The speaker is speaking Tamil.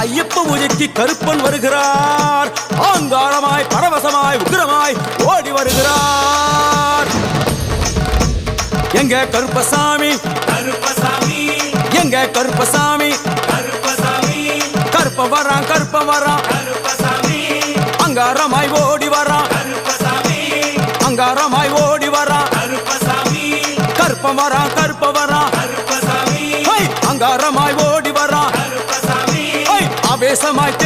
ஐயப்ப பூஜைக்கு கருப்பன் வருகிறார். ஆங்காரமாய் பரவசமாய் உக்கிரமாய் ஓடி வருகிறார். எங்க கருப்பசாமி கருப்பசாமி எங்க கருப்பசாமி கருப்பசாமி கருப்ப வரான் கருப்ப வரான் கருப்பசாமி அங்காரமாய் ஓடி வரான். கருப்பசாமி அங்காரமாய் ஓடி வரான். கருப்பசாமி கருப்ப வரான் கருப்ப வரான் கருப்பசாமி அங்காரமாய் ஓடி வரான். கருப்பசாமி ஆவேசமாய்